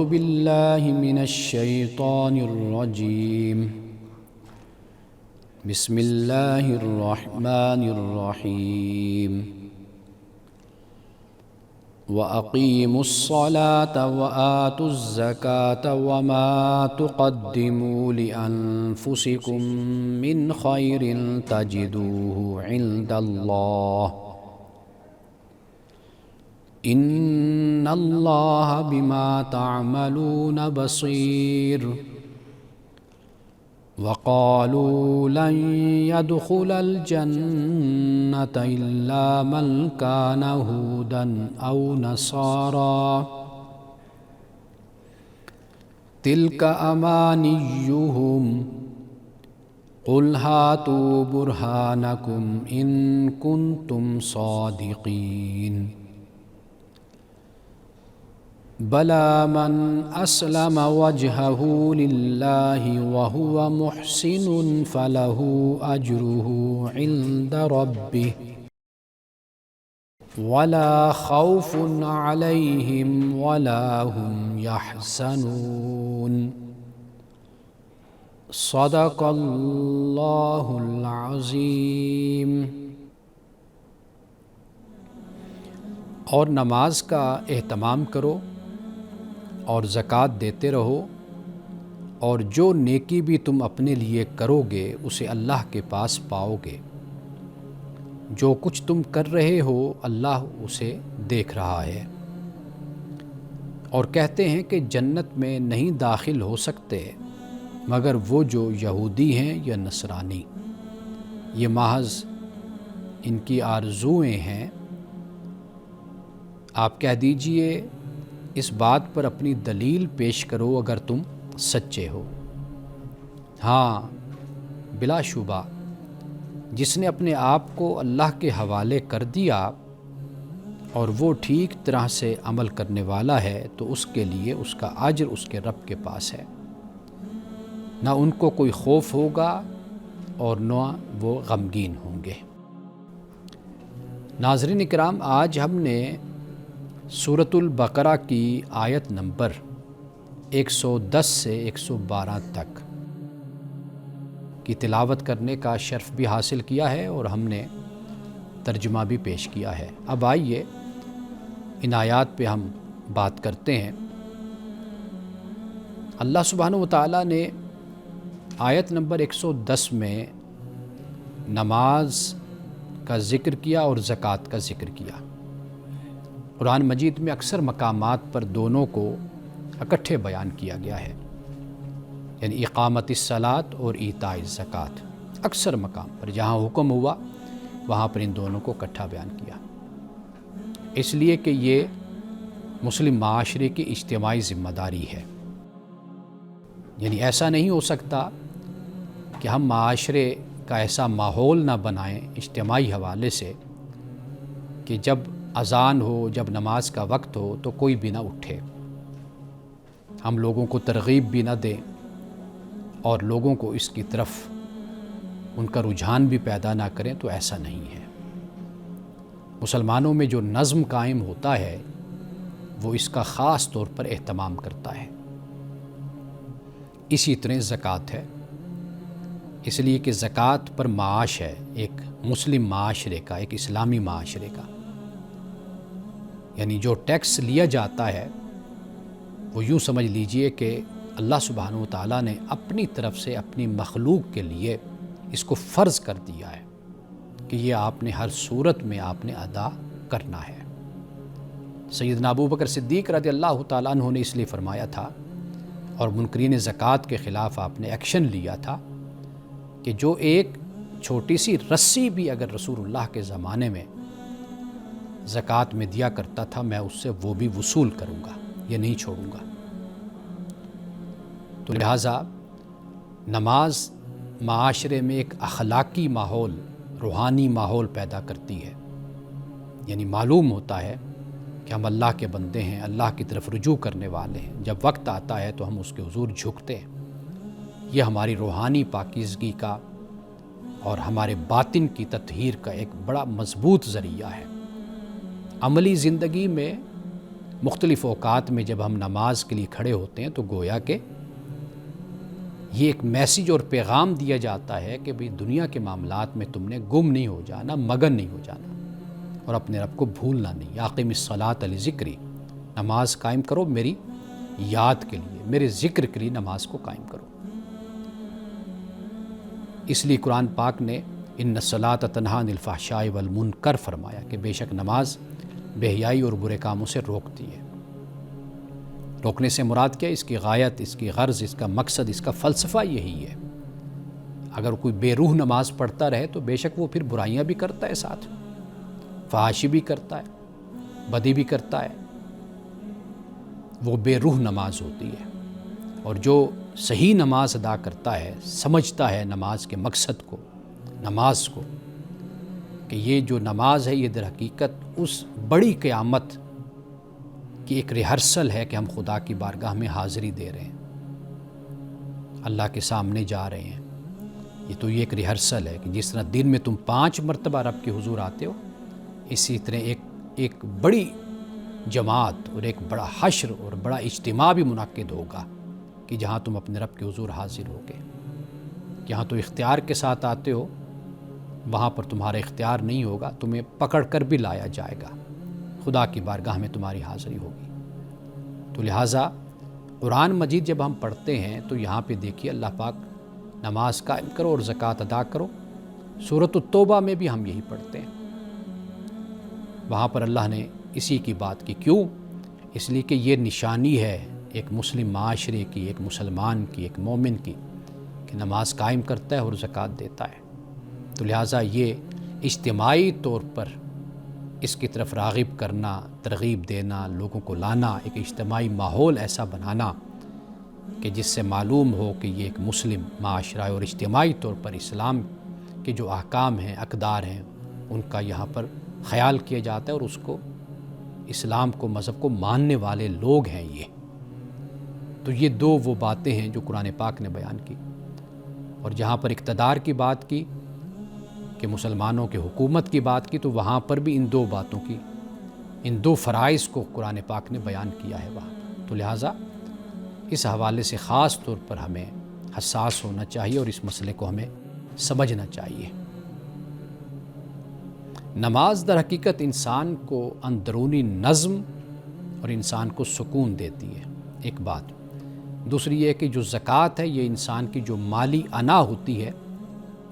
باللہ من الشیطان الرجیم بسم اللہ الرحمن الرحیم وَأَقِيمُوا الصَّلَاةَ وَآتُوا الزَّكَاةَ وَمَا تُقَدِّمُوا لِأَنفُسِكُم مِّنْ خَيْرٍ تَجِدُوهُ عِندَ اللَّهِ إِنَّ اللَّهَ بِمَا تَعْمَلُونَ بَصِيرٌ وَقَالُوا لَن يَدْخُلَ الْجَنَّةَ إِلَّا مَنْ كَانَ هُودًا أَوْ نَصَارَىٰ تِلْكَ أَمَانِيُّهُمْ قُلْ هَاتُوا بُرْهَانَكُمْ إِن كُنتُمْ صَادِقِينَ بَلَىٰ مَنْ أَسْلَمَ وَجْهَهُ لِلَّهِ وَهُوَ مُحْسِنٌ فَلَهُ أَجْرُهُ عِندَ رَبِّهِ وَلَا خَوْفٌ عَلَيْهِمْ وَلَا هُمْ يَحْزَنُونَ صدق اللہ العظیم۔ اور نماز کا اہتمام کرو اور زکوٰۃ دیتے رہو، اور جو نیکی بھی تم اپنے لیے کرو گے اسے اللہ کے پاس پاؤ گے۔ جو کچھ تم کر رہے ہو اللہ اسے دیکھ رہا ہے۔ اور کہتے ہیں کہ جنت میں نہیں داخل ہو سکتے مگر وہ جو یہودی ہیں یا نصرانی، یہ محض ان کی آرزوئیں ہیں۔ آپ کہہ دیجئے اس بات پر اپنی دلیل پیش کرو اگر تم سچے ہو۔ ہاں بلا شبہ جس نے اپنے آپ کو اللہ کے حوالے کر دیا اور وہ ٹھیک طرح سے عمل کرنے والا ہے تو اس کے لیے اس کا اجر اس کے رب کے پاس ہے۔ نہ ان کو کوئی خوف ہوگا اور نہ وہ غمگین ہوں گے۔ ناظرین اکرام، آج ہم نے سورۃ البقرہ کی آیت نمبر 110 سے 112 تک کی تلاوت کرنے کا شرف بھی حاصل کیا ہے اور ہم نے ترجمہ بھی پیش کیا ہے۔ اب آئیے ان آیات پہ ہم بات کرتے ہیں۔ اللہ سبحانہ و تعالیٰ نے آیت نمبر 110 میں نماز کا ذکر کیا اور زکوٰۃ کا ذکر کیا۔ قرآن مجید میں اکثر مقامات پر دونوں کو اکٹھے بیان کیا گیا ہے، یعنی اقامت الصلاۃ اور ایتاء الزکوٰۃ۔ اکثر مقام پر جہاں حکم ہوا وہاں پر ان دونوں کو اکٹھا بیان کیا، اس لیے کہ یہ مسلم معاشرے کی اجتماعی ذمہ داری ہے۔ یعنی ایسا نہیں ہو سکتا کہ ہم معاشرے کا ایسا ماحول نہ بنائیں اجتماعی حوالے سے کہ جب اذان ہو، جب نماز کا وقت ہو تو کوئی بھی نہ اٹھے، ہم لوگوں کو ترغیب بھی نہ دیں اور لوگوں کو اس کی طرف ان کا رجحان بھی پیدا نہ کریں، تو ایسا نہیں ہے۔ مسلمانوں میں جو نظم قائم ہوتا ہے وہ اس کا خاص طور پر اہتمام کرتا ہے۔ اسی طرح زکوٰۃ ہے، اس لیے کہ زکوٰۃ پر معاش ہے ایک مسلم معاشرے کا، ایک اسلامی معاشرے کا۔ یعنی جو ٹیکس لیا جاتا ہے وہ یوں سمجھ لیجئے کہ اللہ سبحانہ و تعالیٰ نے اپنی طرف سے اپنی مخلوق کے لیے اس کو فرض کر دیا ہے کہ یہ آپ نے ہر صورت میں آپ نے ادا کرنا ہے۔ سیدنا ابوبکر صدیق رضی اللہ تعالیٰ عنہ نے اس لیے فرمایا تھا اور منکرین زکوٰۃ کے خلاف آپ نے ایکشن لیا تھا کہ جو ایک چھوٹی سی رسی بھی اگر رسول اللہ کے زمانے میں زکوٰۃ میں دیا کرتا تھا میں اس سے وہ بھی وصول کروں گا، یہ نہیں چھوڑوں گا۔ تو لہٰذا نماز معاشرے میں ایک اخلاقی ماحول، روحانی ماحول پیدا کرتی ہے۔ یعنی معلوم ہوتا ہے کہ ہم اللہ کے بندے ہیں، اللہ کی طرف رجوع کرنے والے ہیں۔ جب وقت آتا ہے تو ہم اس کے حضور جھکتے ہیں۔ یہ ہماری روحانی پاکیزگی کا اور ہمارے باطن کی تطہیر کا ایک بڑا مضبوط ذریعہ ہے۔ عملی زندگی میں مختلف اوقات میں جب ہم نماز کے لیے کھڑے ہوتے ہیں تو گویا کہ یہ ایک میسیج اور پیغام دیا جاتا ہے کہ بھئی دنیا کے معاملات میں تم نے گم نہیں ہو جانا، مگن نہیں ہو جانا، اور اپنے رب کو بھولنا نہیں۔ اقم الصلاۃ لذکری، نماز قائم کرو میری یاد کے لیے، میرے ذکر کے لیے نماز کو قائم کرو۔ اس لیے قرآن پاک نے ان الصلاۃ تنہی عن الفحشاء والمنکر فرمایا کہ بے شک نماز بے حیائی اور برے کاموں سے روکتی ہے۔ روکنے سے مراد کیا؟ اس کی غایت، اس کی غرض، اس کا مقصد، اس کا فلسفہ یہی ہے۔ اگر کوئی بے روح نماز پڑھتا رہے تو بے شک وہ پھر برائیاں بھی کرتا ہے، ساتھ فحاشی بھی کرتا ہے، بدی بھی کرتا ہے، وہ بے روح نماز ہوتی ہے۔ اور جو صحیح نماز ادا کرتا ہے، سمجھتا ہے نماز کے مقصد کو، نماز کو، کہ یہ جو نماز ہے یہ در حقیقت اس بڑی قیامت کی ایک ریہرسل ہے کہ ہم خدا کی بارگاہ میں حاضری دے رہے ہیں، اللہ کے سامنے جا رہے ہیں۔ یہ ایک ریہرسل ہے کہ جس طرح دن میں تم 5 مرتبہ رب کے حضور آتے ہو، اسی طرح ایک بڑی جماعت اور ایک بڑا حشر اور بڑا اجتماع بھی منعقد ہوگا کہ جہاں تم اپنے رب کے حضور حاضر ہوگے۔ جہاں تو اختیار کے ساتھ آتے ہو وہاں پر تمہارا اختیار نہیں ہوگا، تمہیں پکڑ کر بھی لایا جائے گا، خدا کی بارگاہ میں تمہاری حاضری ہوگی۔ تو لہٰذا قرآن مجید جب ہم پڑھتے ہیں تو یہاں پہ دیکھیے اللہ پاک نماز قائم کرو اور زکوٰۃ ادا کرو۔ سورۃ التوبہ میں بھی ہم یہی پڑھتے ہیں، وہاں پر اللہ نے اسی کی بات کی۔ کیوں؟ اس لیے کہ یہ نشانی ہے ایک مسلم معاشرے کی، ایک مسلمان کی، ایک مومن کی، کہ نماز قائم کرتا ہے اور زکوٰۃ دیتا ہے۔ تو لہٰذا یہ اجتماعی طور پر اس کی طرف راغب کرنا، ترغیب دینا، لوگوں کو لانا، ایک اجتماعی ماحول ایسا بنانا کہ جس سے معلوم ہو کہ یہ ایک مسلم معاشرہ ہے اور اجتماعی طور پر اسلام کے جو احکام ہیں، اقدار ہیں، ان کا یہاں پر خیال کیا جاتا ہے، اور اس کو اسلام کو، مذہب کو ماننے والے لوگ ہیں یہ۔ تو یہ دو وہ باتیں ہیں جو قرآن پاک نے بیان کی۔ اور جہاں پر اقتدار کی بات کی کہ مسلمانوں کی حکومت کی بات کی، تو وہاں پر بھی ان دو باتوں کی، ان دو فرائض کو قرآن پاک نے بیان کیا ہے وہاں۔ تو لہٰذا اس حوالے سے خاص طور پر ہمیں حساس ہونا چاہیے اور اس مسئلے کو ہمیں سمجھنا چاہیے۔ نماز در حقیقت انسان کو اندرونی نظم اور انسان کو سکون دیتی ہے، ایک بات۔ دوسری یہ کہ جو زکوٰۃ ہے یہ انسان کی جو مالی انا ہوتی ہے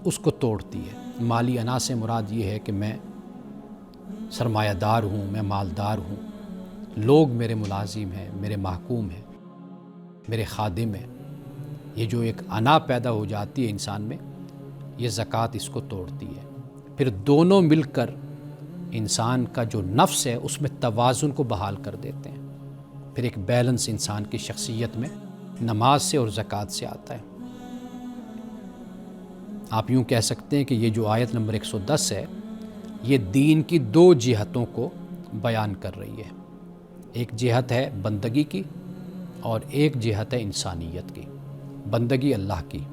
اس کو توڑتی ہے۔ مالی انا سے مراد یہ ہے کہ میں سرمایہ دار ہوں، میں مالدار ہوں، لوگ میرے ملازم ہیں، میرے محکوم ہیں، میرے خادم ہیں۔ یہ جو ایک انا پیدا ہو جاتی ہے انسان میں، یہ زکوٰۃ اس کو توڑتی ہے۔ پھر دونوں مل کر انسان کا جو نفس ہے اس میں توازن کو بحال کر دیتے ہیں۔ پھر ایک بیلنس انسان کی شخصیت میں نماز سے اور زکوٰۃ سے آتا ہے۔ آپ یوں کہہ سکتے ہیں کہ یہ جو آیت نمبر 110 ہے یہ دین کی دو جہتوں کو بیان کر رہی ہے۔ ایک جہت ہے بندگی کی اور ایک جہت ہے انسانیت کی۔ بندگی اللہ کی،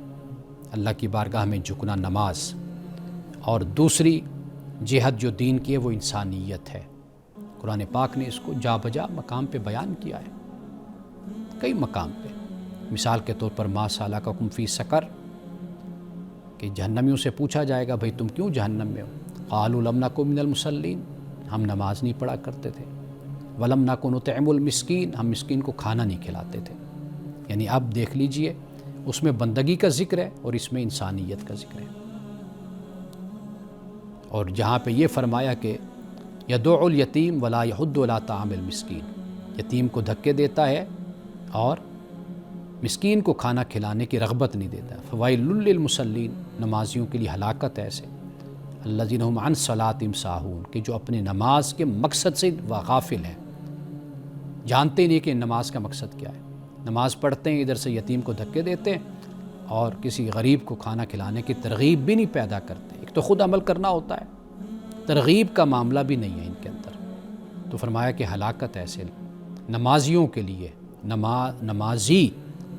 اللہ کی بارگاہ میں جھکنا، نماز، اور دوسری جہت جو دین کی ہے وہ انسانیت ہے۔ قرآن پاک نے اس کو جا بجا مقام پہ بیان کیا ہے، کئی مقام پہ۔ مثال کے طور پر ما سلککم فی سقر، کہ جہنمیوں سے پوچھا جائے گا بھئی تم کیوں جہنم میں ہو؟ قالوا لم نک من المصلین، ہم نماز نہیں پڑھا کرتے تھے۔ ولم نک نطعم المسکین، ہم مسکین کو کھانا نہیں کھلاتے تھے۔ یعنی اب دیکھ لیجئے اس میں بندگی کا ذکر ہے اور اس میں انسانیت کا ذکر ہے۔ اور جہاں پہ یہ فرمایا کہ یدعو الیتیم ولا یحض علی طعام المسکین، یتیم کو دھکے دیتا ہے اور مسکین کو کھانا کھلانے کی رغبت نہیں دیتا۔ فوائل للمصلین، نمازیوں کے لیے ہلاکت ہے ایسے، الذین هم عن صلاتہم ساہون، کہ جو اپنے نماز کے مقصد سے غافل ہیں، جانتے نہیں کہ نماز کا مقصد کیا ہے۔ نماز پڑھتے ہیں، ادھر سے یتیم کو دھکے دیتے ہیں اور کسی غریب کو کھانا کھلانے کی ترغیب بھی نہیں پیدا کرتے۔ ایک تو خود عمل کرنا ہوتا ہے، ترغیب کا معاملہ بھی نہیں ہے ان کے اندر۔ تو فرمایا کہ ہلاکت ایسے نمازیوں کے لیے، نمازی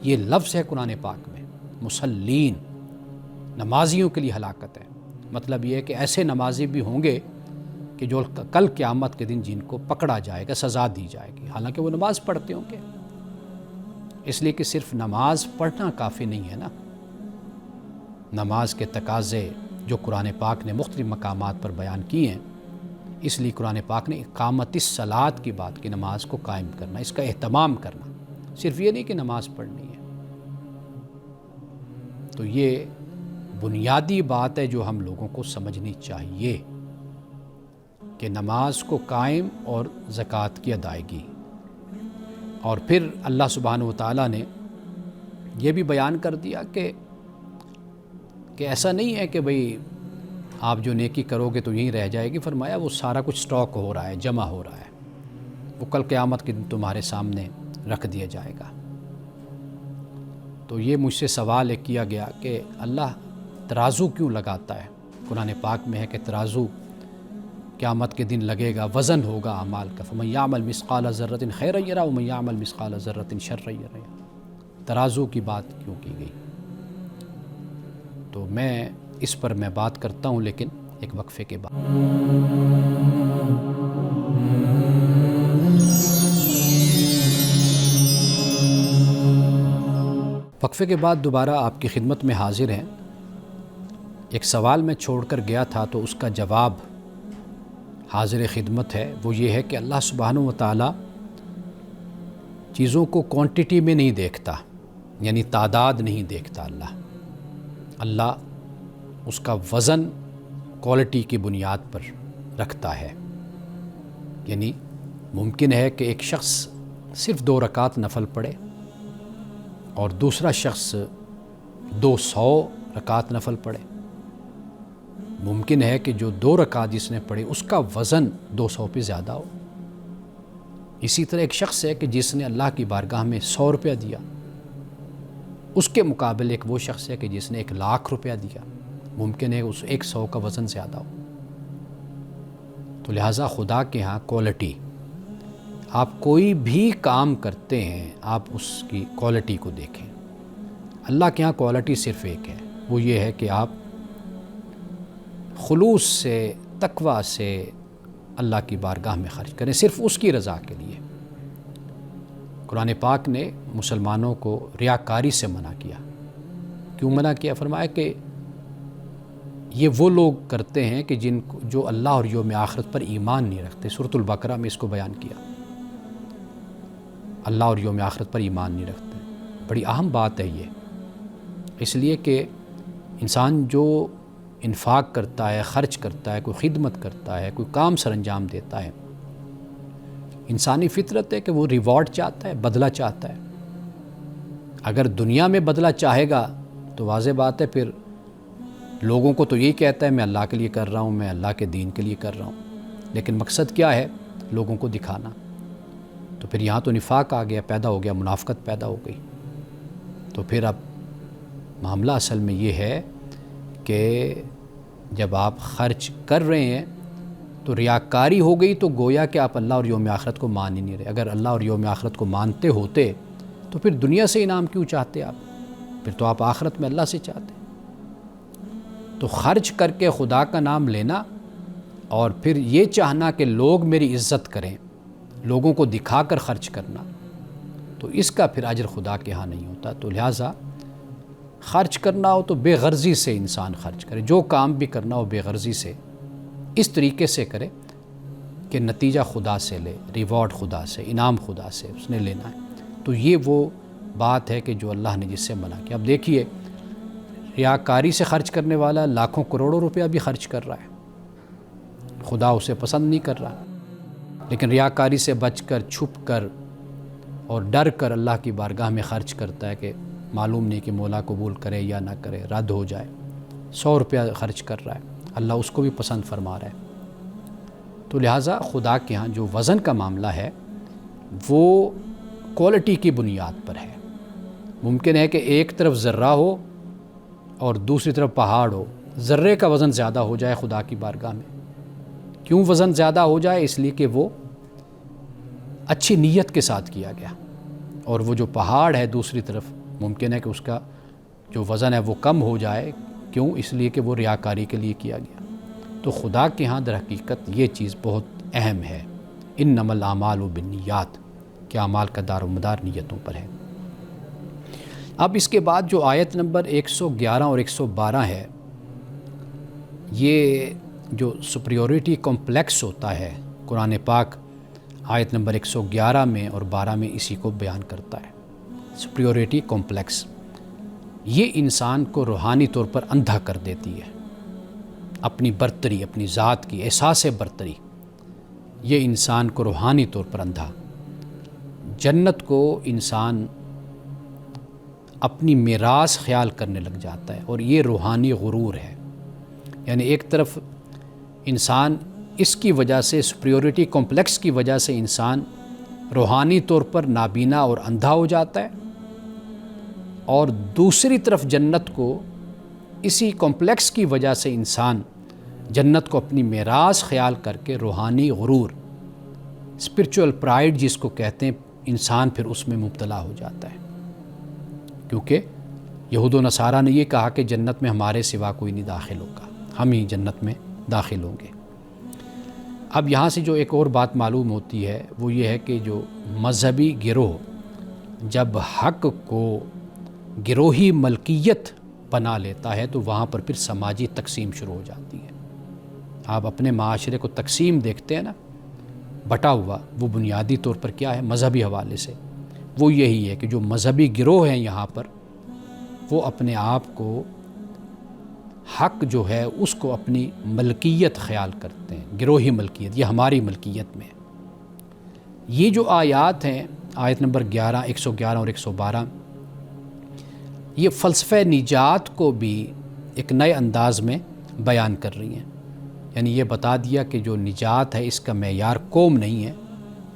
یہ لفظ ہے قرآن پاک میں، مسلین، نمازیوں کے لیے ہلاکت ہے۔ مطلب یہ ہے کہ ایسے نمازی بھی ہوں گے کہ جو کل قیامت کے دن جن کو پکڑا جائے گا سزا دی جائے گی، حالانکہ وہ نماز پڑھتے ہوں گے۔ اس لیے کہ صرف نماز پڑھنا کافی نہیں ہے نا، نماز کے تقاضے جو قرآن پاک نے مختلف مقامات پر بیان کیے ہیں، اس لیے قرآن پاک نے اقامت الصلاۃ کی بات کی، نماز کو قائم کرنا، اس کا اہتمام کرنا، صرف یہ نہیں کہ نماز پڑھنی ہے۔ تو یہ بنیادی بات ہے جو ہم لوگوں کو سمجھنی چاہیے کہ نماز کو قائم اور زکوٰۃ کی ادائیگی۔ اور پھر اللہ سبحانہ و تعالیٰ نے یہ بھی بیان کر دیا کہ ایسا نہیں ہے کہ بھئی آپ جو نیکی کرو گے تو یہیں رہ جائے گی، فرمایا وہ سارا کچھ سٹاک ہو رہا ہے، جمع ہو رہا ہے، وہ کل قیامت کے دن تمہارے سامنے رکھ دیا جائے گا۔ تو یہ مجھ سے سوال کیا گیا کہ اللہ ترازو کیوں لگاتا ہے؟ قرآن پاک میں ہے کہ ترازو قیامت کے دن لگے گا، وزن ہوگا اعمال کا، فَمَن يَعْمَلْ مِثْقَالَ ذَرَّةٍ خَيْرًا يَرَهُ وَمَن يَعْمَلْ مِثْقَالَ ذَرَّةٍ شَرًّا يَرَهُ۔ ترازو کی بات کیوں کی گئی؟ تو میں اس پر بات کرتا ہوں، لیکن ایک وقفے کے بعد۔ وقفے کے بعد دوبارہ آپ کی خدمت میں حاضر ہیں۔ ایک سوال میں چھوڑ کر گیا تھا تو اس کا جواب حاضر خدمت ہے، وہ یہ ہے کہ اللہ سبحانہ و تعالیٰ چیزوں کو کوانٹٹی میں نہیں دیکھتا، یعنی تعداد نہیں دیکھتا۔ اللہ اس کا وزن کوالٹی کی بنیاد پر رکھتا ہے، یعنی ممکن ہے کہ ایک شخص صرف 2 رکعت نفل پڑھے اور دوسرا شخص 200 رکعت نفل پڑھے۔ ممکن ہے کہ جو 2 رکعت جس نے پڑھی اس کا وزن 200 پہ زیادہ ہو۔ اسی طرح ایک شخص ہے کہ جس نے اللہ کی بارگاہ میں 100 روپیہ دیا، اس کے مقابل ایک وہ شخص ہے کہ جس نے 1,00,000 روپیہ دیا، ممکن ہے اس 100 کا وزن زیادہ ہو۔ تو لہٰذا خدا کے ہاں کوالٹی، آپ کوئی بھی کام کرتے ہیں آپ اس کی کوالٹی کو دیکھیں۔ اللہ کے ہاں کوالٹی صرف ایک ہے، وہ یہ ہے کہ آپ خلوص سے، تقوی سے اللہ کی بارگاہ میں خرچ کریں، صرف اس کی رضا کے لیے۔ قرآن پاک نے مسلمانوں کو ریاکاری سے منع کیا۔ کیوں منع کیا؟ فرمایا کہ یہ وہ لوگ کرتے ہیں کہ جو اللہ اور یوم آخرت پر ایمان نہیں رکھتے۔ سورۃ البقرہ میں اس کو بیان کیا، اللہ اور یوم آخرت پر ایمان نہیں رکھتے۔ بڑی اہم بات ہے یہ، اس لیے کہ انسان جو انفاق کرتا ہے، خرچ کرتا ہے، کوئی خدمت کرتا ہے، کوئی کام سر انجام دیتا ہے، انسانی فطرت ہے کہ وہ ریوارڈ چاہتا ہے، بدلہ چاہتا ہے۔ اگر دنیا میں بدلہ چاہے گا تو واضح بات ہے پھر لوگوں کو تو یہی کہتا ہے میں اللہ کے لیے کر رہا ہوں، میں اللہ کے دین کے لیے کر رہا ہوں، لیکن مقصد کیا ہے؟ لوگوں کو دکھانا۔ تو پھر یہاں تو نفاق آ گیا، پیدا ہو گیا، منافقت پیدا ہو گئی۔ تو پھر اب معاملہ اصل میں یہ ہے کہ جب آپ خرچ کر رہے ہیں تو ریاکاری ہو گئی، تو گویا کہ آپ اللہ اور یوم آخرت کو مان ہی نہیں رہے۔ اگر اللہ اور یوم آخرت کو مانتے ہوتے تو پھر دنیا سے انعام کیوں چاہتے آپ؟ پھر تو آپ آخرت میں اللہ سے چاہتے۔ تو خرچ کر کے خدا کا نام لینا اور پھر یہ چاہنا کہ لوگ میری عزت کریں، لوگوں کو دکھا کر خرچ کرنا، تو اس کا پھر اجر خدا کے ہاں نہیں ہوتا۔ تو لہٰذا خرچ کرنا ہو تو بے غرضی سے انسان خرچ کرے، جو کام بھی کرنا ہو بے غرضی سے، اس طریقے سے کرے کہ نتیجہ خدا سے لے، ریوارڈ خدا سے، انعام خدا سے اس نے لینا ہے۔ تو یہ وہ بات ہے کہ جو اللہ نے جس سے منع کیا۔ اب دیکھیے، ریاکاری سے خرچ کرنے والا لاکھوں کروڑوں روپیہ بھی خرچ کر رہا ہے، خدا اسے پسند نہیں کر رہا، لیکن ریاکاری سے بچ کر، چھپ کر اور ڈر کر اللہ کی بارگاہ میں خرچ کرتا ہے کہ معلوم نہیں کہ مولا قبول کرے یا نہ کرے، رد ہو جائے۔ 100 روپیہ خرچ کر رہا ہے، اللہ اس کو بھی پسند فرما رہا ہے۔ تو لہٰذا خدا کے ہاں جو وزن کا معاملہ ہے وہ کوالٹی کی بنیاد پر ہے۔ ممکن ہے کہ ایک طرف ذرہ ہو اور دوسری طرف پہاڑ ہو، ذرے کا وزن زیادہ ہو جائے خدا کی بارگاہ میں۔ کیوں وزن زیادہ ہو جائے؟ اس لیے کہ وہ اچھی نیت کے ساتھ کیا گیا، اور وہ جو پہاڑ ہے دوسری طرف ممکن ہے کہ اس کا جو وزن ہے وہ کم ہو جائے۔ کیوں؟ اس لیے کہ وہ ریاکاری کے لیے کیا گیا۔ تو خدا کے ہاں در حقیقت یہ چیز بہت اہم ہے، انما الاعمال بالنیات، کہ اعمال کا دار و مدار نیتوں پر ہے۔ اب اس کے بعد جو آیت نمبر 111 اور 112 ہے، یہ جو سپریورٹی کمپلیکس ہوتا ہے، قرآن پاک آیت نمبر 111 میں اور 12 میں اسی کو بیان کرتا ہے۔ سپریورٹی کمپلیکس یہ انسان کو روحانی طور پر اندھا کر دیتی ہے، اپنی برتری، اپنی ذات کی احساس برتری، یہ انسان کو روحانی طور پر اندھا۔ جنت کو انسان اپنی میراث خیال کرنے لگ جاتا ہے، اور یہ روحانی غرور ہے۔ یعنی ایک طرف انسان اس کی وجہ سے، سپریورٹی کمپلیکس کی وجہ سے انسان روحانی طور پر نابینا اور اندھا ہو جاتا ہے، اور دوسری طرف جنت کو اسی کمپلیکس کی وجہ سے انسان جنت کو اپنی میراث خیال کر کے روحانی غرور، اسپرچول پرائیڈ جس کو کہتے ہیں، انسان پھر اس میں مبتلا ہو جاتا ہے۔ کیونکہ یہود و نصارہ نے یہ کہا کہ جنت میں ہمارے سوا کوئی نہیں داخل ہوگا، ہم ہی جنت میں داخل ہوں گے۔ اب یہاں سے جو ایک اور بات معلوم ہوتی ہے وہ یہ ہے کہ جو مذہبی گروہ جب حق کو گروہی ملکیت بنا لیتا ہے تو وہاں پر پھر سماجی تقسیم شروع ہو جاتی ہے۔ آپ اپنے معاشرے کو تقسیم دیکھتے ہیں نا، بٹا ہوا، وہ بنیادی طور پر کیا ہے؟ مذہبی حوالے سے وہ یہی ہے کہ جو مذہبی گروہ ہیں یہاں پر، وہ اپنے آپ کو حق جو ہے اس کو اپنی ملکیت خیال کرتے ہیں، گروہی ملکیت، یہ ہماری ملکیت میں ہے۔ یہ جو آیات ہیں، آیت نمبر 111 اور 112، یہ فلسفہ نجات کو بھی ایک نئے انداز میں بیان کر رہی ہیں۔ یعنی یہ بتا دیا کہ جو نجات ہے اس کا معیار قوم نہیں ہے،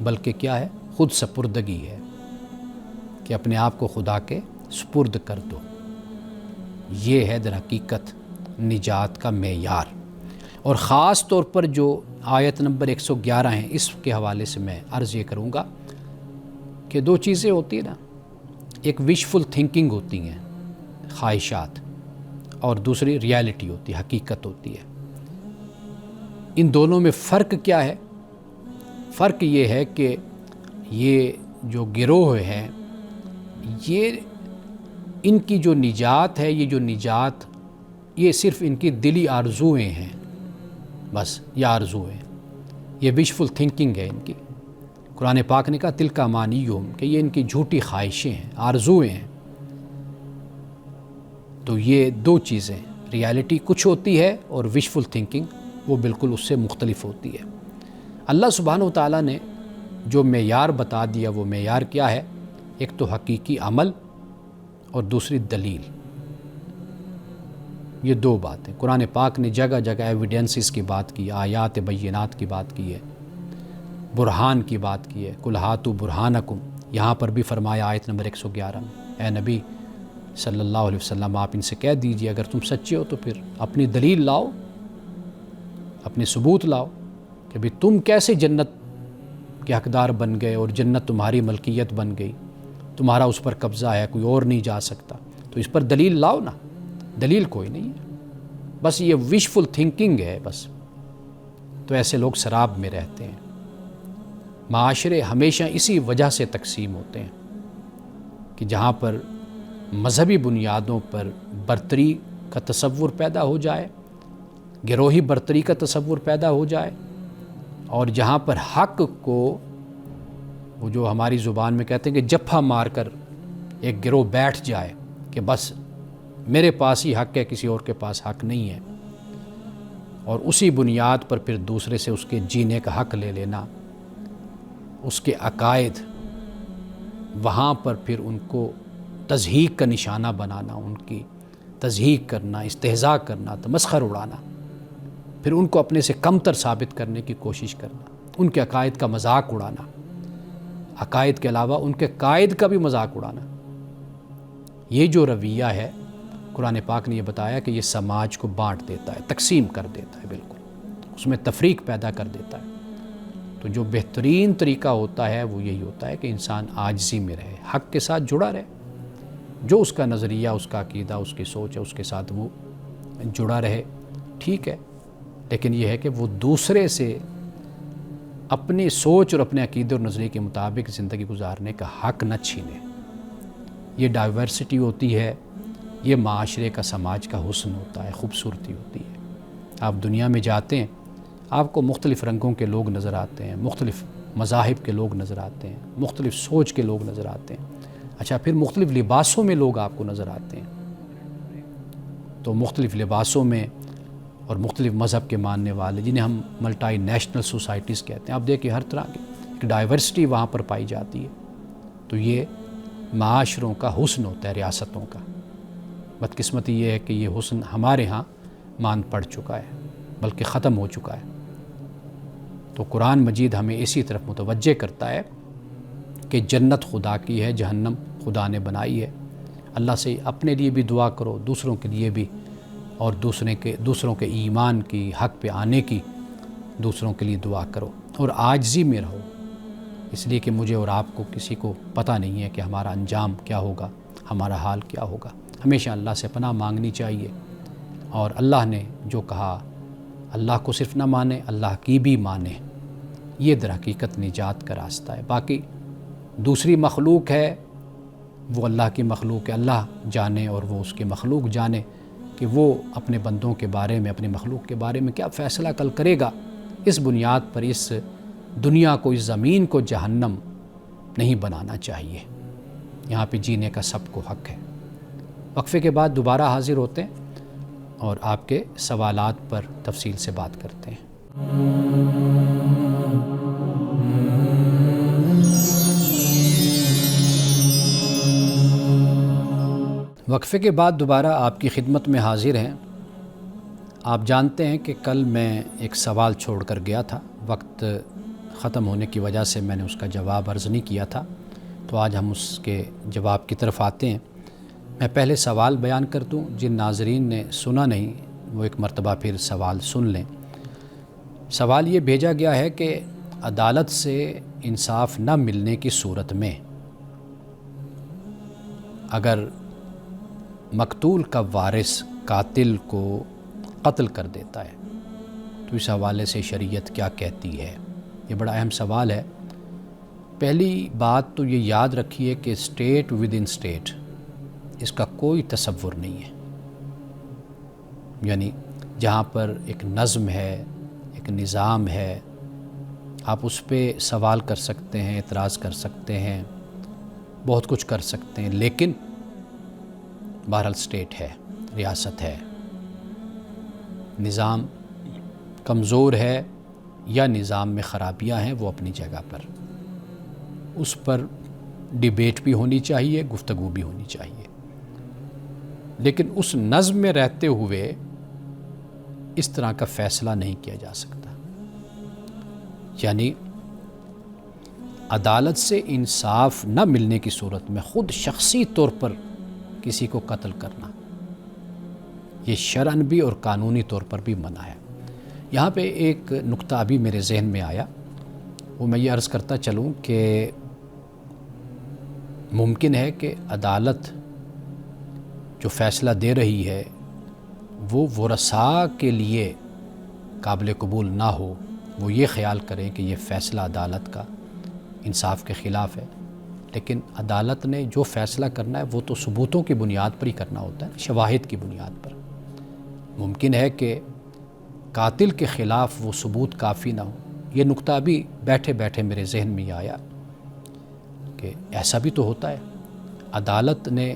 بلکہ کیا ہے؟ خود سپردگی ہے، کہ اپنے آپ کو خدا کے سپرد کر دو۔ یہ ہے در حقیقت نجات کا معیار۔ اور خاص طور پر جو آیت نمبر 111 ہیں، اس کے حوالے سے میں عرض یہ کروں گا کہ دو چیزیں ہوتی ہیں نا، ایک وشفل تھنکنگ ہوتی ہیں، خواہشات، اور دوسری ریالٹی ہوتی ہے، حقیقت ہوتی ہے۔ ان دونوں میں فرق کیا ہے؟ فرق یہ ہے کہ یہ جو گروہ ہیں، یہ ان کی جو نجات ہے، یہ جو نجات، یہ صرف ان کی دلی آرزوئیں ہیں، بس یہ آرزوئیں، یہ وشفل تھنکنگ ہے ان کی۔ قرآن پاک نے کہا تلک امانیہم، کہ یہ ان کی جھوٹی خواہشیں ہیں، آرزوئیں ہیں۔ تو یہ دو چیزیں، ریالٹی کچھ ہوتی ہے اور وشفل تھنکنگ وہ بالکل اس سے مختلف ہوتی ہے۔ اللہ سبحانہ و تعالیٰ نے جو معیار بتا دیا، وہ معیار کیا ہے؟ ایک تو حقیقی عمل اور دوسری دلیل، یہ دو باتیں۔ قرآن پاک نے جگہ جگہ ایویڈنسز کی بات کی، آیات بینات کی بات کی ہے، برہان کی بات کی ہے، قل ہاتوا برہانکم، یہاں پر بھی فرمایا آیت نمبر 111 میں، اے نبی صلی اللہ علیہ وسلم آپ ان سے کہہ دیجئے اگر تم سچے ہو تو پھر اپنی دلیل لاؤ، اپنے ثبوت لاؤ کہ بھی تم کیسے جنت کے حقدار بن گئے اور جنت تمہاری ملکیت بن گئی، تمہارا اس پر قبضہ ہے، کوئی اور نہیں جا سکتا، تو اس پر دلیل لاؤ نا۔ دلیل کوئی نہیں ہے، بس یہ وشفل تھنکنگ ہے بس۔ تو ایسے لوگ سراب میں رہتے ہیں۔ معاشرے ہمیشہ اسی وجہ سے تقسیم ہوتے ہیں کہ جہاں پر مذہبی بنیادوں پر برتری کا تصور پیدا ہو جائے، گروہی برتری کا تصور پیدا ہو جائے، اور جہاں پر حق کو، وہ جو ہماری زبان میں کہتے ہیں کہ جپھا مار کر ایک گروہ بیٹھ جائے کہ بس میرے پاس ہی حق ہے، کسی اور کے پاس حق نہیں ہے، اور اسی بنیاد پر پھر دوسرے سے اس کے جینے کا حق لے لینا، اس کے عقائد، وہاں پر پھر ان کو تضحیک کا نشانہ بنانا، ان کی تضحیک کرنا، استہزاء کرنا، تمسخر اڑانا، پھر ان کو اپنے سے کمتر ثابت کرنے کی کوشش کرنا، ان کے عقائد کا مذاق اڑانا، عقائد کے علاوہ ان کے قائد کا بھی مذاق اڑانا۔ یہ جو رویہ ہے، قرآن پاک نے یہ بتایا کہ یہ سماج کو بانٹ دیتا ہے، تقسیم کر دیتا ہے، بالکل اس میں تفریق پیدا کر دیتا ہے۔ تو جو بہترین طریقہ ہوتا ہے وہ یہی ہوتا ہے کہ انسان عاجزی میں رہے، حق کے ساتھ جڑا رہے، جو اس کا نظریہ، اس کا عقیدہ، اس کی سوچ ہے، اس کے ساتھ وہ جڑا رہے، ٹھیک ہے، لیکن یہ ہے کہ وہ دوسرے سے اپنی سوچ اور اپنے عقیدے اور نظریے کے مطابق زندگی گزارنے کا حق نہ چھینے۔ یہ ڈائیورسٹی ہوتی ہے، یہ معاشرے کا، سماج کا حسن ہوتا ہے، خوبصورتی ہوتی ہے۔ آپ دنیا میں جاتے ہیں، آپ کو مختلف رنگوں کے لوگ نظر آتے ہیں، مختلف مذاہب کے لوگ نظر آتے ہیں، مختلف سوچ کے لوگ نظر آتے ہیں۔ اچھا، پھر مختلف لباسوں میں لوگ آپ کو نظر آتے ہیں۔ تو مختلف لباسوں میں اور مختلف مذہب کے ماننے والے، جنہیں ہم ملٹی نیشنل سوسائٹیز کہتے ہیں، آپ دیکھیں ہر طرح کی ایک ڈائیورسٹی وہاں پر پائی جاتی ہے۔ تو یہ معاشروں کا حسن ہوتا ہے، ریاستوں کا۔ بدقسمتی یہ ہے کہ یہ حسن ہمارے ہاں مان پڑ چکا ہے، بلکہ ختم ہو چکا ہے۔ تو قرآن مجید ہمیں اسی طرف متوجہ کرتا ہے کہ جنت خدا کی ہے، جہنم خدا نے بنائی ہے۔ اللہ سے اپنے لیے بھی دعا کرو، دوسروں کے لیے بھی، اور دوسروں کے ایمان کی، حق پہ آنے کی دوسروں کے لیے دعا کرو، اور عاجزی میں رہو، اس لیے کہ مجھے اور آپ کو کسی کو پتہ نہیں ہے کہ ہمارا انجام کیا ہوگا، ہمارا حال کیا ہوگا۔ ہمیشہ اللہ سے پناہ مانگنی چاہیے، اور اللہ نے جو کہا، اللہ کو صرف نہ مانے، اللہ کی بھی مانے، یہ در حقیقت نجات کا راستہ ہے۔ باقی دوسری مخلوق ہے، وہ اللہ کی مخلوق ہے، اللہ جانے اور وہ اس کی مخلوق جانے کہ وہ اپنے بندوں کے بارے میں، اپنی مخلوق کے بارے میں کیا فیصلہ کل کرے گا۔ اس بنیاد پر اس دنیا کو، اس زمین کو جہنم نہیں بنانا چاہیے۔ یہاں پہ جینے کا سب کو حق ہے۔ وقفے کے بعد دوبارہ حاضر ہوتے ہیں اور آپ کے سوالات پر تفصیل سے بات کرتے ہیں۔ وقفے کے بعد دوبارہ آپ کی خدمت میں حاضر ہیں۔ آپ جانتے ہیں کہ کل میں ایک سوال چھوڑ کر گیا تھا، وقت ختم ہونے کی وجہ سے میں نے اس کا جواب عرض نہیں کیا تھا، تو آج ہم اس کے جواب کی طرف آتے ہیں۔ میں پہلے سوال بیان کر دوں، جن ناظرین نے سنا نہیں وہ ایک مرتبہ پھر سوال سن لیں۔ سوال یہ بھیجا گیا ہے کہ عدالت سے انصاف نہ ملنے کی صورت میں اگر مقتول کا وارث قاتل کو قتل کر دیتا ہے تو اس حوالے سے شریعت کیا کہتی ہے؟ یہ بڑا اہم سوال ہے۔ پہلی بات تو یہ یاد رکھیے کہ اسٹیٹ ود ان اسٹیٹ اس کا کوئی تصور نہیں ہے، یعنی جہاں پر ایک نظم ہے، ایک نظام ہے، آپ اس پہ سوال کر سکتے ہیں، اعتراض کر سکتے ہیں، بہت کچھ کر سکتے ہیں، لیکن بہرحال اسٹیٹ ہے، ریاست ہے، نظام کمزور ہے یا نظام میں خرابیاں ہیں، وہ اپنی جگہ پر، اس پر ڈیبیٹ بھی ہونی چاہیے، گفتگو بھی ہونی چاہیے، لیکن اس نظم میں رہتے ہوئے اس طرح کا فیصلہ نہیں کیا جا سکتا۔ یعنی عدالت سے انصاف نہ ملنے کی صورت میں خود شخصی طور پر کسی کو قتل کرنا، یہ شرعاً بھی اور قانونی طور پر بھی منع ہے۔ یہاں پہ ایک نقطہ ابھی میرے ذہن میں آیا، وہ میں یہ عرض کرتا چلوں کہ ممکن ہے کہ عدالت جو فیصلہ دے رہی ہے وہ ورثاء کے لیے قابل قبول نہ ہو، وہ یہ خیال کریں کہ یہ فیصلہ عدالت کا انصاف کے خلاف ہے، لیکن عدالت نے جو فیصلہ کرنا ہے وہ تو ثبوتوں کی بنیاد پر ہی کرنا ہوتا ہے، شواہد کی بنیاد پر۔ ممکن ہے کہ قاتل کے خلاف وہ ثبوت کافی نہ ہو۔ یہ نقطہ بھی بیٹھے بیٹھے میرے ذہن میں آیا کہ ایسا بھی تو ہوتا ہے، عدالت نے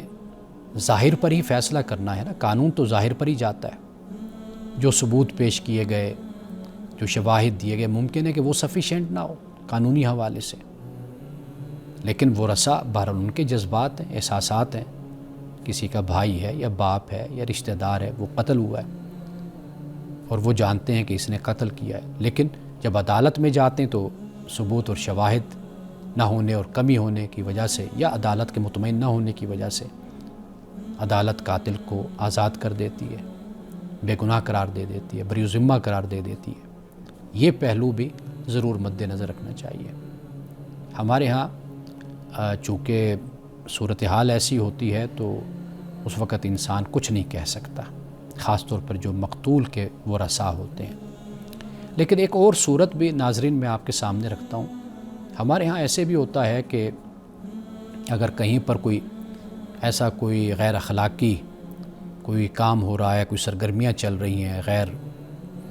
ظاہر پر ہی فیصلہ کرنا ہے نا، قانون تو ظاہر پر ہی جاتا ہے، جو ثبوت پیش کیے گئے، جو شواہد دیے گئے، ممکن ہے کہ وہ سفیشینٹ نہ ہو قانونی حوالے سے، لیکن ورثاء بہرحال ان کے جذبات ہیں، احساسات ہیں، کسی کا بھائی ہے یا باپ ہے یا رشتہ دار ہے، وہ قتل ہوا ہے اور وہ جانتے ہیں کہ اس نے قتل کیا ہے، لیکن جب عدالت میں جاتے ہیں تو ثبوت اور شواہد نہ ہونے اور کمی ہونے کی وجہ سے، یا عدالت کے مطمئن نہ ہونے کی وجہ سے، عدالت قاتل کو آزاد کر دیتی ہے، بے گناہ قرار دے دیتی ہے، بری ذمہ قرار دے دیتی ہے۔ یہ پہلو بھی ضرور مد نظر رکھنا چاہیے۔ ہمارے ہاں چونکہ صورتحال ایسی ہوتی ہے تو اس وقت انسان کچھ نہیں کہہ سکتا، خاص طور پر جو مقتول کے ورثاء ہوتے ہیں۔ لیکن ایک اور صورت بھی ناظرین میں آپ کے سامنے رکھتا ہوں. ہمارے ہاں ایسے بھی ہوتا ہے کہ اگر کہیں پر کوئی ایسا کوئی غیر اخلاقی کوئی کام ہو رہا ہے، کوئی سرگرمیاں چل رہی ہیں غیر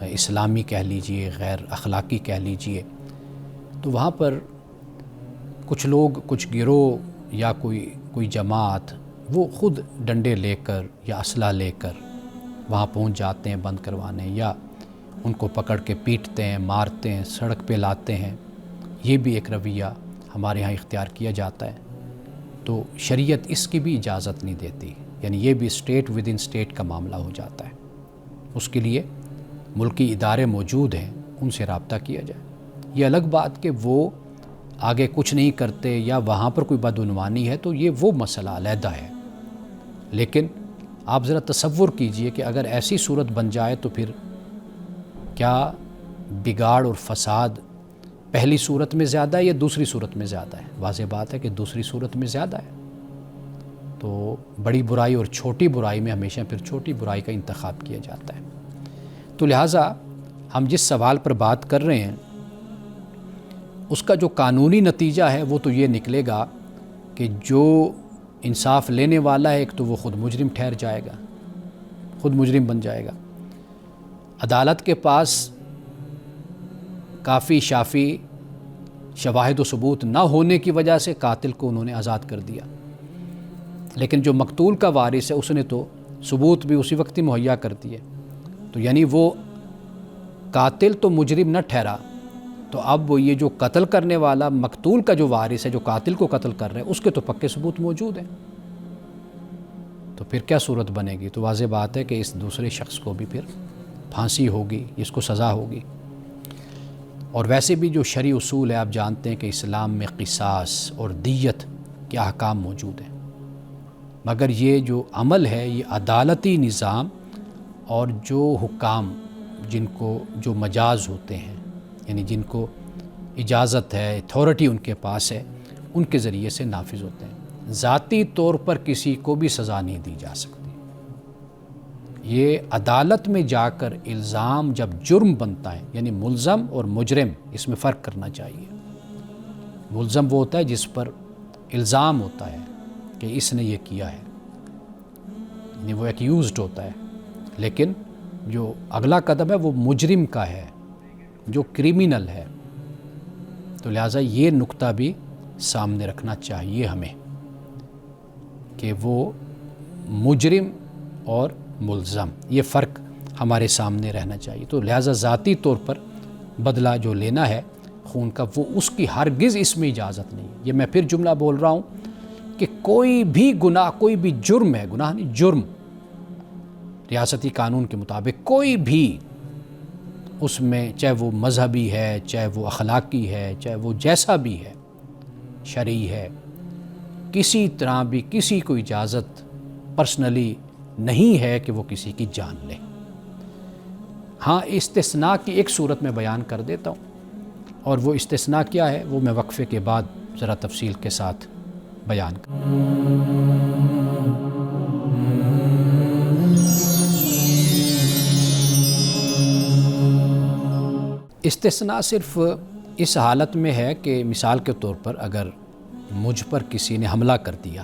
اسلامی کہہ لیجئے، غیر اخلاقی کہہ لیجئے، تو وہاں پر کچھ لوگ، کچھ گروہ یا کوئی جماعت وہ خود ڈنڈے لے کر یا اسلحہ لے کر وہاں پہنچ جاتے ہیں بند کروانے، یا ان کو پکڑ کے پیٹتے ہیں، مارتے ہیں، سڑک پہ لاتے ہیں. یہ بھی ایک رویہ ہمارے ہاں اختیار کیا جاتا ہے. تو شریعت اس کی بھی اجازت نہیں دیتی، یعنی یہ بھی اسٹیٹ ود ان اسٹیٹ کا معاملہ ہو جاتا ہے. اس کے لیے ملکی ادارے موجود ہیں، ان سے رابطہ کیا جائے. یہ الگ بات کہ وہ آگے کچھ نہیں کرتے یا وہاں پر کوئی بدعنوانی ہے تو یہ وہ مسئلہ علیحدہ ہے. لیکن آپ ذرا تصور کیجئے کہ اگر ایسی صورت بن جائے تو پھر کیا بگاڑ اور فساد پہلی صورت میں زیادہ ہے یا دوسری صورت میں زیادہ ہے؟ واضح بات ہے کہ دوسری صورت میں زیادہ ہے. تو بڑی برائی اور چھوٹی برائی میں ہمیشہ پھر چھوٹی برائی کا انتخاب کیا جاتا ہے. تو لہٰذا ہم جس سوال پر بات کر رہے ہیں اس کا جو قانونی نتیجہ ہے وہ تو یہ نکلے گا کہ جو انصاف لینے والا ہے ایک تو وہ خود مجرم ٹھہر جائے گا، خود مجرم بن جائے گا. عدالت کے پاس کافی شافی شواہد و ثبوت نہ ہونے کی وجہ سے قاتل کو انہوں نے آزاد کر دیا، لیکن جو مقتول کا وارث ہے اس نے تو ثبوت بھی اسی وقت ہی مہیا کر دیے. تو یعنی وہ قاتل تو مجرم نہ ٹھہرا، تو اب وہ یہ جو قتل کرنے والا مقتول کا جو وارث ہے جو قاتل کو قتل کر رہے ہیں اس کے تو پکے ثبوت موجود ہیں. تو پھر کیا صورت بنے گی؟ تو واضح بات ہے کہ اس دوسرے شخص کو بھی پھر پھانسی ہوگی، اس کو سزا ہوگی. اور ویسے بھی جو شرعی اصول ہے آپ جانتے ہیں کہ اسلام میں قصاص اور دیت کے احکام موجود ہیں، مگر یہ جو عمل ہے یہ عدالتی نظام اور جو حکام جن کو جو مجاز ہوتے ہیں، یعنی جن کو اجازت ہے، اتھارٹی ان کے پاس ہے، ان کے ذریعے سے نافذ ہوتے ہیں. ذاتی طور پر کسی کو بھی سزا نہیں دی جا سکتی. یہ عدالت میں جا کر الزام جب جرم بنتا ہے، یعنی ملزم اور مجرم اس میں فرق کرنا چاہیے. ملزم وہ ہوتا ہے جس پر الزام ہوتا ہے کہ اس نے یہ کیا ہے، یعنی وہ ایکیوزڈ ہوتا ہے. لیکن جو اگلا قدم ہے وہ مجرم کا ہے، جو کریمنل ہے. تو لہٰذا یہ نقطہ بھی سامنے رکھنا چاہیے ہمیں کہ وہ مجرم اور ملزم، یہ فرق ہمارے سامنے رہنا چاہیے. تو لہٰذا ذاتی طور پر بدلہ جو لینا ہے خون کا، وہ اس کی ہرگز اس میں اجازت نہیں. یہ میں پھر جملہ بول رہا ہوں کہ کوئی بھی گناہ، کوئی بھی جرم ہے، گناہ نہیں جرم، ریاستی قانون کے مطابق کوئی بھی اس میں، چاہے وہ مذہبی ہے، چاہے وہ اخلاقی ہے، چاہے وہ جیسا بھی ہے، شرعی ہے، کسی طرح بھی کسی کو اجازت پرسنلی نہیں ہے کہ وہ کسی کی جان لے. ہاں استثناء کی ایک صورت میں بیان کر دیتا ہوں، اور وہ استثناء کیا ہے وہ میں وقفے کے بعد ذرا تفصیل کے ساتھ بیان استثناء صرف اس حالت میں ہے کہ مثال کے طور پر اگر مجھ پر کسی نے حملہ کر دیا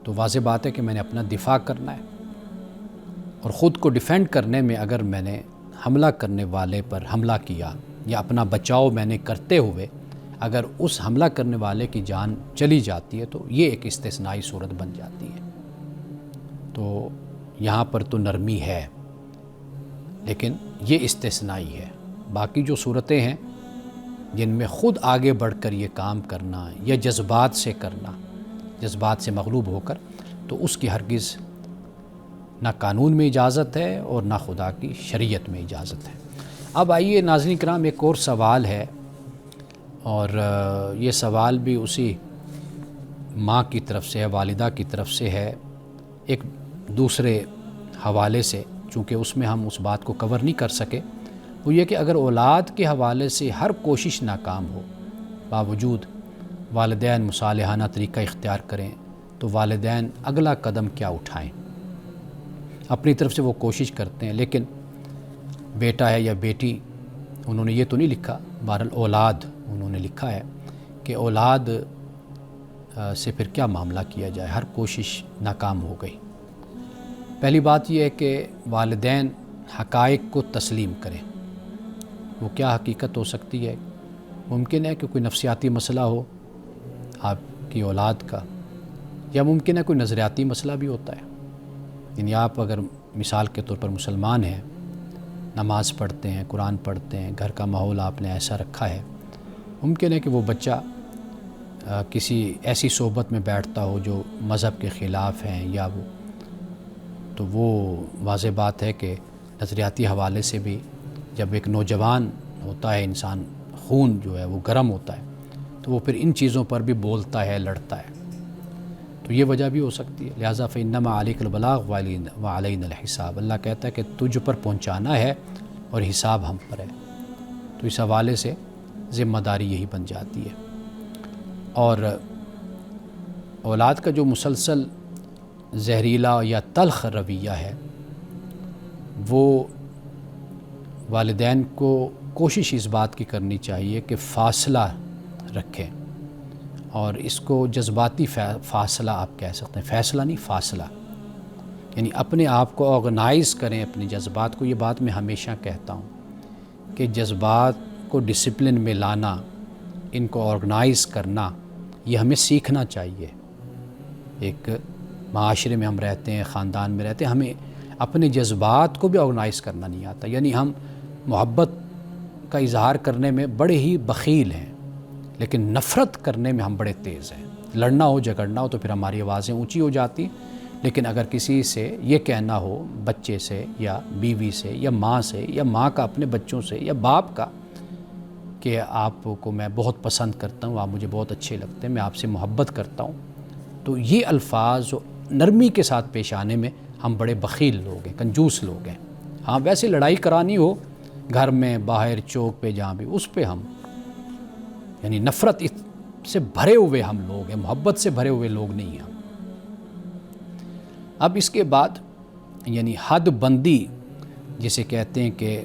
تو واضح بات ہے کہ میں نے اپنا دفاع کرنا ہے، اور خود کو ڈیفینڈ کرنے میں اگر میں نے حملہ کرنے والے پر حملہ کیا یا اپنا بچاؤ میں نے کرتے ہوئے اگر اس حملہ کرنے والے کی جان چلی جاتی ہے تو یہ ایک استثنائی صورت بن جاتی ہے. تو یہاں پر تو نرمی ہے، لیکن یہ استثنائی ہے. باقی جو صورتیں ہیں جن میں خود آگے بڑھ کر یہ کام کرنا یا جذبات سے کرنا، جذبات سے مغلوب ہو کر، تو اس کی ہرگز نہ قانون میں اجازت ہے اور نہ خدا کی شریعت میں اجازت ہے. اب آئیے ناظرین کرام، ایک اور سوال ہے، اور یہ سوال بھی اسی ماں کی طرف سے ہے، والدہ کی طرف سے ہے، ایک دوسرے حوالے سے، چونکہ اس میں ہم اس بات کو کور نہیں کر سکے. وہ یہ کہ اگر اولاد کے حوالے سے ہر کوشش ناکام ہو، باوجود والدین مصالحانہ طریقہ اختیار کریں، تو والدین اگلا قدم کیا اٹھائیں؟ اپنی طرف سے وہ کوشش کرتے ہیں، لیکن بیٹا ہے یا بیٹی انہوں نے یہ تو نہیں لکھا، بہرحال اولاد انہوں نے لکھا ہے کہ اولاد سے پھر کیا معاملہ کیا جائے، ہر کوشش ناکام ہو گئی۔ پہلی بات یہ ہے کہ والدین حقائق کو تسلیم کریں۔ وہ کیا حقیقت ہو سکتی ہے؟ ممکن ہے کہ کوئی نفسیاتی مسئلہ ہو آپ کی اولاد کا، یا ممکن ہے کوئی نظریاتی مسئلہ بھی ہوتا ہے۔ یعنی آپ اگر مثال کے طور پر مسلمان ہیں، نماز پڑھتے ہیں، قرآن پڑھتے ہیں، گھر کا ماحول آپ نے ایسا رکھا ہے، ممکن ہے کہ وہ بچہ کسی ایسی صحبت میں بیٹھتا ہو جو مذہب کے خلاف ہیں، یا تو وہ واضح بات ہے کہ نظریاتی حوالے سے بھی جب ایک نوجوان ہوتا ہے انسان، خون جو ہے وہ گرم ہوتا ہے، تو وہ پھر ان چیزوں پر بھی بولتا ہے، لڑتا ہے، تو یہ وجہ بھی ہو سکتی ہے۔ لہٰذا فإنما علیک البلاغ وعلینا الحساب، اللہ کہتا ہے کہ تجھ پر پہنچانا ہے اور حساب ہم پر ہے، تو اس حوالے سے ذمہ داری یہی بن جاتی ہے۔ اور اولاد کا جو مسلسل زہریلا یا تلخ رویہ ہے، وہ والدین کو کوشش اس بات کی کرنی چاہیے کہ فاصلہ رکھیں، اور اس کو جذباتی فاصلہ آپ کہہ سکتے ہیں، فیصلہ نہیں، فاصلہ، یعنی اپنے آپ کو آرگنائز کریں، اپنے جذبات کو۔ یہ بات میں ہمیشہ کہتا ہوں کہ جذبات کو ڈسپلن میں لانا، ان کو آرگنائز کرنا، یہ ہمیں سیکھنا چاہیے۔ ایک معاشرے میں ہم رہتے ہیں، خاندان میں رہتے ہیں، ہمیں اپنے جذبات کو بھی آرگنائز کرنا نہیں آتا۔ یعنی ہم محبت کا اظہار کرنے میں بڑے ہی بخیل ہیں، لیکن نفرت کرنے میں ہم بڑے تیز ہیں۔ لڑنا ہو، جھگڑنا ہو تو پھر ہماری آوازیں اونچی ہو جاتی، لیکن اگر کسی سے یہ کہنا ہو، بچے سے یا بیوی سے یا ماں کا اپنے بچوں سے یا باپ کا، کہ آپ کو میں بہت پسند کرتا ہوں، آپ مجھے بہت اچھے لگتے ہیں، میں آپ سے محبت کرتا ہوں، تو یہ الفاظ نرمی کے ساتھ پیش آنے میں ہم بڑے بخیل لوگ ہیں، کنجوس لوگ ہیں۔ ہاں ویسے لڑائی کرانی ہو گھر میں، باہر، چوک پہ، جہاں بھی، اس پہ ہم یعنی نفرت سے بھرے ہوئے ہم لوگ ہیں، محبت سے بھرے ہوئے لوگ نہیں ہیں۔ اب اس کے بعد یعنی حد بندی جسے کہتے ہیں کہ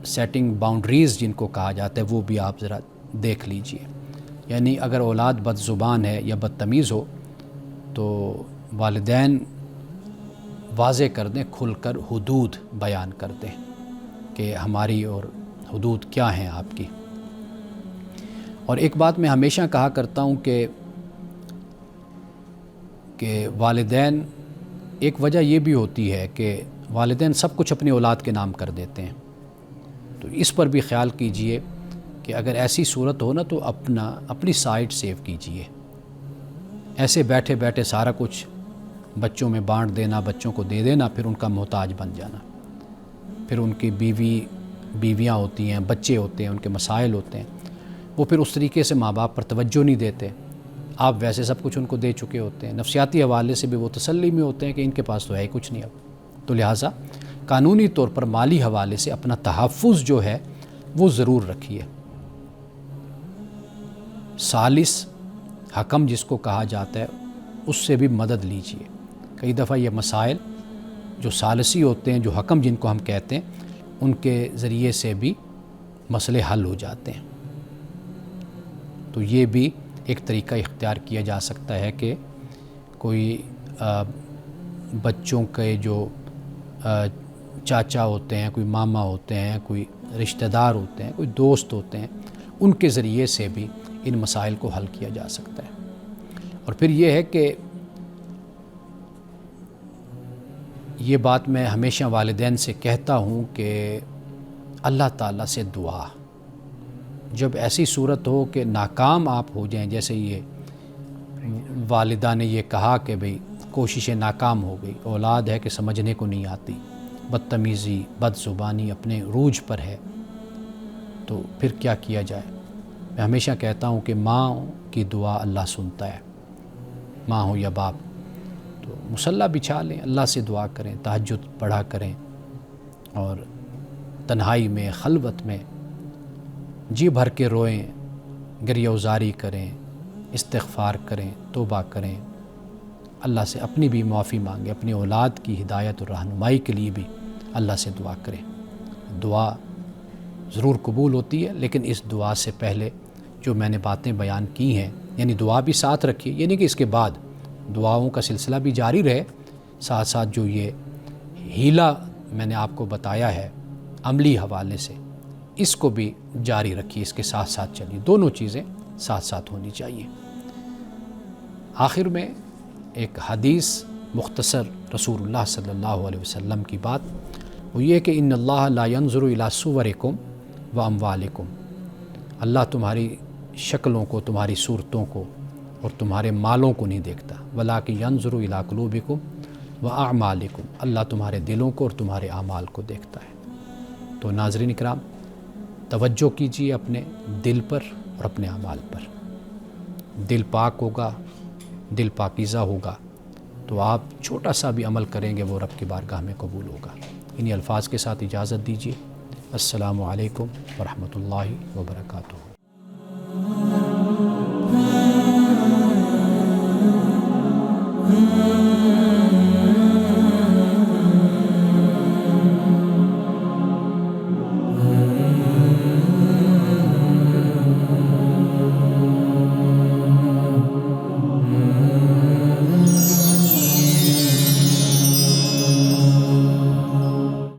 سیٹنگ باؤنڈریز جن کو کہا جاتا ہے، وہ بھی آپ ذرا دیکھ لیجئے۔ یعنی اگر اولاد بد زبان ہے یا بدتمیز ہو تو والدین واضح کر دیں، کھل کر حدود بیان کر دیں کہ ہماری اور حدود کیا ہیں آپ کی۔ اور ایک بات میں ہمیشہ کہا کرتا ہوں کہ والدین، ایک وجہ یہ بھی ہوتی ہے کہ والدین سب کچھ اپنی اولاد کے نام کر دیتے ہیں، تو اس پر بھی خیال کیجئے کہ اگر ایسی صورت ہو نا تو اپنی سائٹ سیو کیجئے۔ ایسے بیٹھے بیٹھے سارا کچھ بچوں میں بانٹ دینا، بچوں کو دے دینا، پھر ان کا محتاج بن جانا، پھر ان کی بیویاں ہوتی ہیں، بچے ہوتے ہیں، ان کے مسائل ہوتے ہیں، وہ پھر اس طریقے سے ماں باپ پر توجہ نہیں دیتے۔ آپ ویسے سب کچھ ان کو دے چکے ہوتے ہیں، نفسیاتی حوالے سے بھی وہ تسلی میں ہوتے ہیں کہ ان کے پاس تو ہے ہی کچھ نہیں اب، تو لہٰذا قانونی طور پر مالی حوالے سے اپنا تحفظ جو ہے وہ ضرور رکھیے۔ ثالث حکم جس کو کہا جاتا ہے، اس سے بھی مدد لیجیے۔ کئی دفعہ یہ مسائل جو ثالثی ہوتے ہیں، جو حکم جن کو ہم کہتے ہیں، ان کے ذریعے سے بھی مسئلے حل ہو جاتے ہیں، تو یہ بھی ایک طریقہ اختیار کیا جا سکتا ہے کہ کوئی بچوں کے جو چاچا ہوتے ہیں، کوئی ماما ہوتے ہیں، کوئی رشتہ دار ہوتے ہیں، کوئی دوست ہوتے ہیں، ان کے ذریعے سے بھی ان مسائل کو حل کیا جا سکتا ہے۔ اور پھر یہ ہے کہ یہ بات میں ہمیشہ والدین سے کہتا ہوں کہ اللہ تعالیٰ سے دعا، جب ایسی صورت ہو کہ ناکام آپ ہو جائیں، جیسے یہ والدہ نے یہ کہا کہ بھئی کوششیں ناکام ہو گئی، اولاد ہے کہ سمجھنے کو نہیں آتی، بدتمیزی، بد زبانی اپنے عروج پر ہے، تو پھر کیا کیا جائے؟ میں ہمیشہ کہتا ہوں کہ ماں کی دعا اللہ سنتا ہے، ماں ہو یا باپ، تو مصلی بچھا لیں، اللہ سے دعا کریں، تہجد پڑھا کریں، اور تنہائی میں، خلوت میں جی بھر کے روئیں، گریہ وزاری کریں، استغفار کریں، توبہ کریں، اللہ سے اپنی بھی معافی مانگیں، اپنی اولاد کی ہدایت اور رہنمائی کے لیے بھی اللہ سے دعا کریں۔ دعا ضرور قبول ہوتی ہے، لیکن اس دعا سے پہلے جو میں نے باتیں بیان کی ہیں، یعنی دعا بھی ساتھ رکھیے، یہ نہیں کہ اس کے بعد دعاؤں کا سلسلہ بھی جاری رہے، ساتھ ساتھ جو یہ ہیلہ میں نے آپ کو بتایا ہے عملی حوالے سے، اس کو بھی جاری رکھیے، اس کے ساتھ ساتھ چلیے، دونوں چیزیں ساتھ ساتھ ہونی چاہیے۔ آخر میں ایک حدیث مختصر رسول اللہ صلی اللہ علیہ وسلم کی بات، وہ یہ کہ ان اللہ لا ينظر الى صورکم و اموالکم، اللہ تمہاری شکلوں کو، تمہاری صورتوں کو اور تمہارے مالوں کو نہیں دیکھتا، ولکن ينظر الى قلوبکم و اعمالکم، اللہ تمہارے دلوں کو اور تمہارے اعمال کو دیکھتا ہے۔ تو ناظرین اکرام، توجہ کیجیے اپنے دل پر اور اپنے اعمال پر۔ دل پاک ہوگا، دل پاکیزہ ہوگا تو آپ چھوٹا سا بھی عمل کریں گے وہ رب کی بارگاہ میں قبول ہوگا۔ انہی الفاظ کے ساتھ اجازت دیجیے۔ السلام علیکم ورحمۃ اللہ وبرکاتہ۔